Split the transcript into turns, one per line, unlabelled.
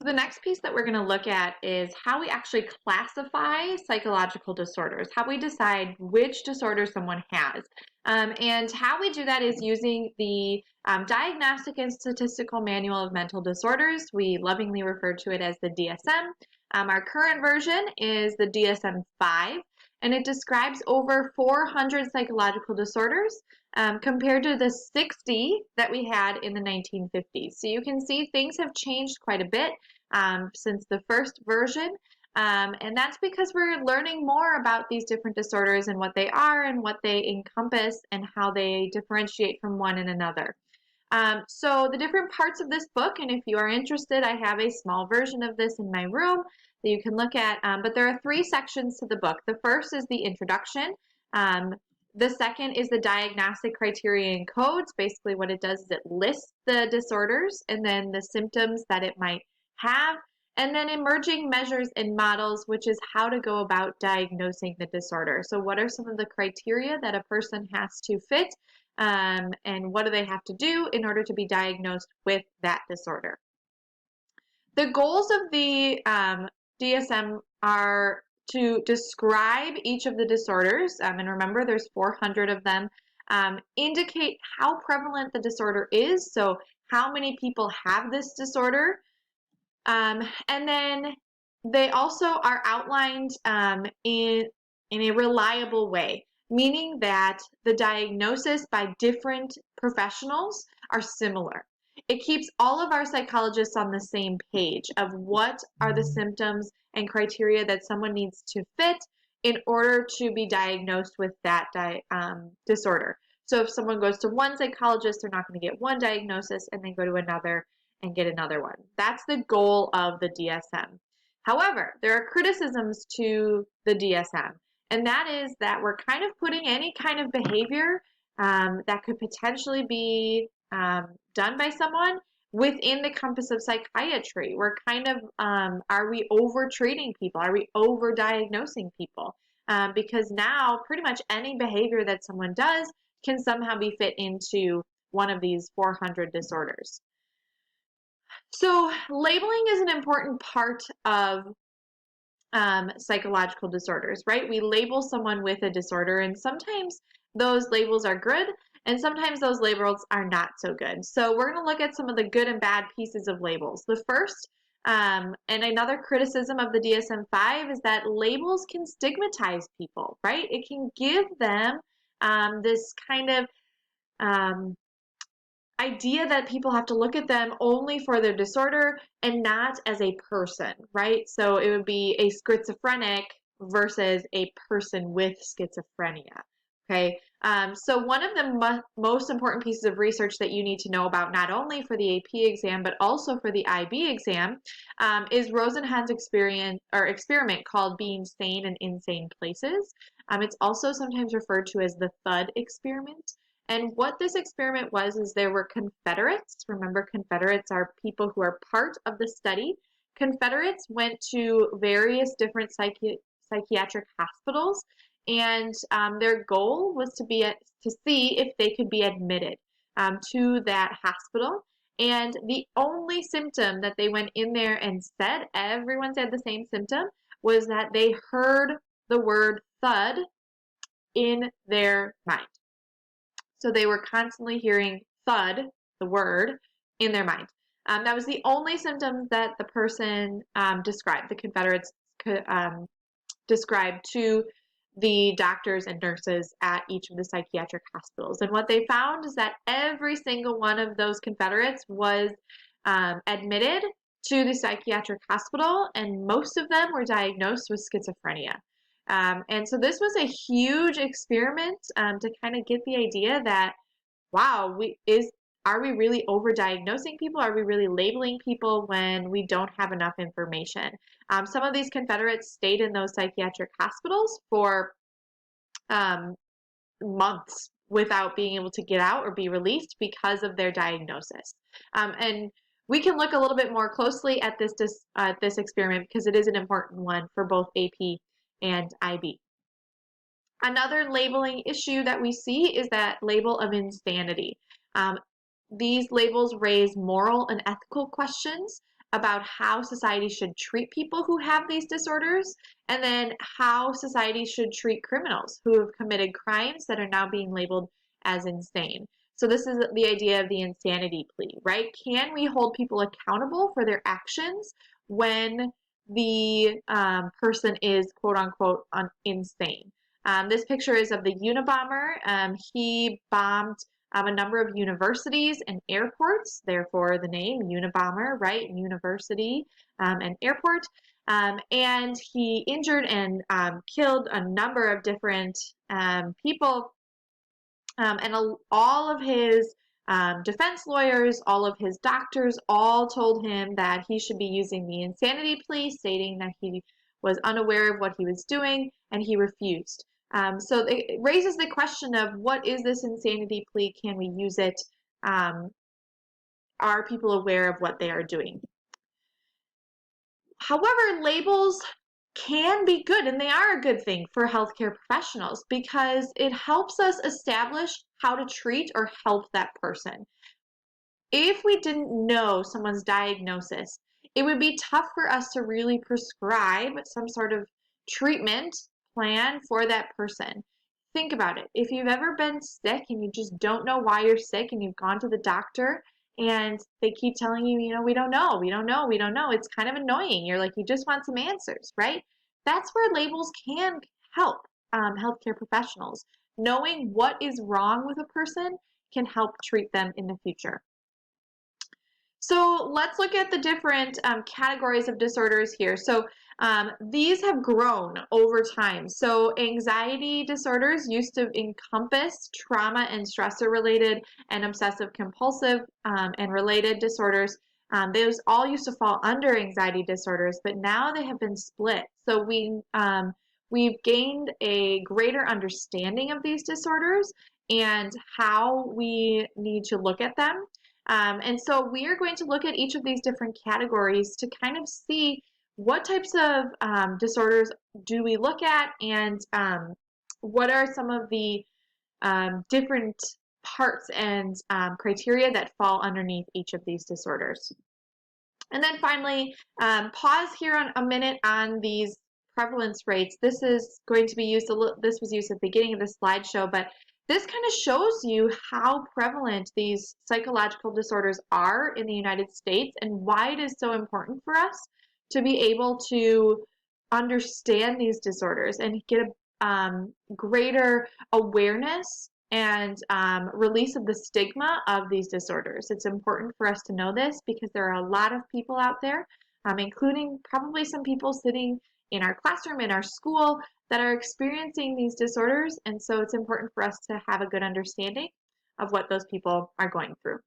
The next piece that we're going to look at is how we actually classify psychological disorders, how we decide which disorder someone has. And how we do that is using the Diagnostic and Statistical Manual of Mental Disorders. We lovingly refer to it as the DSM. Our current version is the dsm-v, and it describes over 400 psychological disorders compared to the 60 that we had in the 1950s. So you can see things have changed quite a bit since the first version. And that's because we're learning more about these different disorders and what they are and what they encompass and how they differentiate from one and another. So the different parts of this book, and if you are interested, I have a small version of this in my room that you can look at, but there are 3 sections to the book. The first is the introduction. The second is the diagnostic criteria and codes. Basically what it does is it lists the disorders and then the symptoms that it might have, and then emerging measures and models, which is how to go about diagnosing the disorder. So what are some of the criteria that a person has to fit, and what do they have to do in order to be diagnosed with that disorder? The goals of the DSM are to describe each of the disorders, and remember there's 400 of them, indicate how prevalent the disorder is, so how many people have this disorder, and then they also are outlined in a reliable way, meaning that the diagnosis by different professionals are similar. It keeps all of our psychologists on the same page of what are the symptoms and criteria that someone needs to fit in order to be diagnosed with that disorder. So if someone goes to one psychologist, they're not going to get one diagnosis and then go to another and get another one. That's the goal of the DSM. However, there are criticisms to the DSM, and that is that we're kind of putting any kind of behavior that could potentially be done by someone within the compass of psychiatry. We're kind of, are we over treating people? Are we over diagnosing people? Because now pretty much any behavior that someone does can somehow be fit into one of these 400 disorders. So labeling is an important part of psychological disorders, right? We label someone with a disorder, and sometimes those labels are good, and sometimes those labels are not so good. So we're going to look at some of the good and bad pieces of labels. The first, and another criticism of the DSM-5 is that labels can stigmatize people, right? It can give them this kind of idea that people have to look at them only for their disorder and not as a person, right? So it would be a schizophrenic versus a person with schizophrenia, okay? So one of the most important pieces of research that you need to know about, not only for the AP exam, but also for the IB exam, is Rosenhan's experiment called Being Sane in Insane Places. It's also sometimes referred to as the THUD experiment. And what this experiment was is there were Confederates. Remember, Confederates are people who are part of the study. Confederates went to various different psychiatric hospitals, and their goal was to see if they could be admitted to that hospital. And the only symptom that they went in there and said, everyone said the same symptom, was that they heard the word thud in their mind. So they were constantly hearing thud, the word, in their mind. That was the only symptom that the person described, the Confederates described to the doctors and nurses at each of the psychiatric hospitals. And what they found is that every single one of those Confederates was admitted to the psychiatric hospital, and most of them were diagnosed with schizophrenia. And so this was a huge experiment to kind of get the idea that, wow, are we really overdiagnosing people? Are we really labeling people when we don't have enough information? Some of these Confederates stayed in those psychiatric hospitals for months without being able to get out or be released because of their diagnosis. And we can look a little bit more closely at this experiment because it is an important one for both AP and IB. Another labeling issue that we see is that label of insanity. These labels raise moral and ethical questions about how society should treat people who have these disorders, and then how society should treat criminals who have committed crimes that are now being labeled as insane. So this is the idea of the insanity plea, right? Can we hold people accountable for their actions when the person is quote unquote insane? This picture is of the Unabomber. He bombed a number of universities and airports, therefore the name Unabomber, right? University and airport. And he injured and killed a number of different people. And all of his defense lawyers, all of his doctors, all told him that he should be using the insanity plea, stating that he was unaware of what he was doing, and he refused. So it raises the question of, what is this insanity plea? Can we use it? Are people aware of what they are doing? However, labels can be good, and they are a good thing for healthcare professionals because it helps us establish how to treat or help that person. If we didn't know someone's diagnosis, it would be tough for us to really prescribe some sort of treatment plan for that person. Think about it. If you've ever been sick and you just don't know why you're sick and you've gone to the doctor and they keep telling you, we don't know, we don't know, we don't know, it's kind of annoying. You're like, you just want some answers, right? That's where labels can help healthcare professionals. Knowing what is wrong with a person can help treat them in the future. So let's look at the different categories of disorders here. So these have grown over time. So anxiety disorders used to encompass trauma and stressor related and obsessive compulsive and related disorders. Those all used to fall under anxiety disorders, but now they have been split. So we've gained a greater understanding of these disorders and how we need to look at them. And so we are going to look at each of these different categories to kind of see what types of disorders do we look at, and what are some of the different parts and criteria that fall underneath each of these disorders. And then finally, pause here on a minute on these prevalence rates. This is going to be used, this was used at the beginning of the slideshow, but this kind of shows you how prevalent these psychological disorders are in the United States and why it is so important for us to be able to understand these disorders and get a greater awareness and release of the stigma of these disorders. It's important for us to know this because there are a lot of people out there, including probably some people sitting in our classroom, in our school, that are experiencing these disorders, and so it's important for us to have a good understanding of what those people are going through.